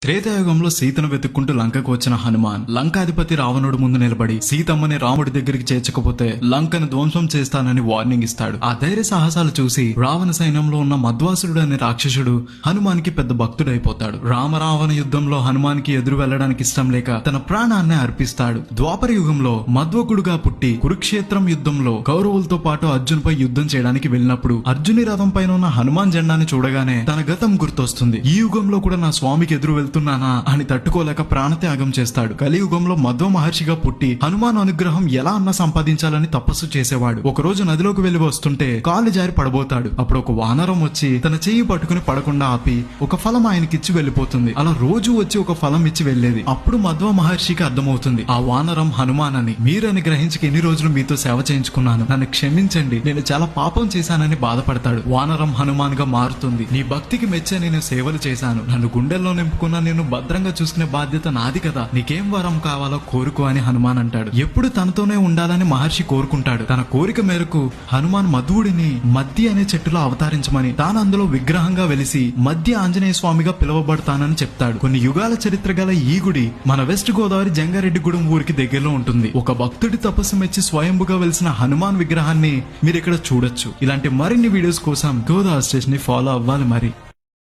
త్రేతాయుగంలో సీతను వెతుక్కుంటూ లంకకు వచ్చిన హనుమాన్ లంకాధిపతి రావణుడు ముందు నిలబడి సీతమ్మని రాముడి దగ్గరికి చేర్చకపోతే లంకను ధ్వంసం చేస్తానని వార్నింగ్ ఇస్తాడు. ఆ ధైర్య సాహసాలు చూసి రావణ సైన్యంలో ఉన్న మధ్వాసురుడు అనే రాక్షసుడు హనుమాన్ కి పెద్ద భక్తుడైపోతాడు. రామరావణ యుద్ధంలో హనుమాన్ కి ఎదురు వెళ్లడానికి ఇష్టం లేక తన ప్రాణాన్ని అర్పిస్తాడు. ద్వాపర యుగంలో మధ్వకుడుగా పుట్టి కురుక్షేత్రం యుద్ధంలో కౌరవులతో పాటు అర్జున్పై యుద్ధం చేయడానికి వెళ్ళినప్పుడు అర్జుని రథం పైన ఉన్న హనుమాన్ జెండాని చూడగానే తన గతం గుర్తొస్తుంది. ఈ యుగంలో కూడా నా స్వామికి ఎదురు వెళ్తున్నానా అని తట్టుకోలేక ప్రాణత్యాగం చేస్తాడు. కలియుగంలో మధ్వ మహర్షిగా పుట్టి హనుమాన్ అనుగ్రహం ఎలా అన్నా సంపాదించాలని తపస్సు చేసేవాడు. ఒక రోజు నదిలోకి వెళ్లి వస్తుంటే కాలు జారి పడబోతాడు. అప్పుడు ఒక వానరం వచ్చి తన చెయ్యి పట్టుకుని పడకుండా ఆపి ఒక ఫలం ఆయనకిచ్చి వెళ్లిపోతుంది. అలా రోజు వచ్చి ఒక ఫలం ఇచ్చి వెళ్లేది. అప్పుడు మధ్వ మహర్షికి అర్థమవుతుంది ఆ వానరం హనుమాన్ అని. మీరని గ్రహించక ఎన్ని రోజులు మీతో సేవ చేయించుకున్నాను, నన్ను క్షమించండి, నేను చాలా పాపం చేశానని బాధపడతాడు. వానరం హనుమాన్ గా మారుతుంది. నీ భక్తికి మెచ్చే నేను సేవలు చేశాను, నన్ను గుండెల్లో నింపుకున్న నేను భద్రంగా చూసుకునే బాధ్యత నాది కదా, నీకేం వరం కావాలో కోరుకో అని హనుమాన్ అంటాడు. ఎప్పుడు తనతోనే ఉండాలని మహర్షి కోరుకుంటాడు. తన కోరిక మేరకు హనుమాన్ మధువుడిని మద్ది అనే చెట్టులో అవతరించమని, తాను అందులో విగ్రహంగా వెలిసి మధ్య ఆంజనేయ స్వామిగా పిలువబడతానని చెప్తాడు. కొన్ని యుగాల చరిత్ర గల ఈ గుడి మన వెస్ట్ గోదావరి జంగారెడ్డిగూడెం ఊరికి దగ్గరలో ఉంటుంది. ఒక భక్తుడి తపస్సు మెచ్చి స్వయంభుగా వెలిసిన హనుమాన్ విగ్రహాన్ని మీరు ఇక్కడ చూడొచ్చు. ఇలాంటి మరిన్ని వీడియోస్ కోసం గోదావరి స్టేషన్ ని ఫాలో అవ్వాలి మరి.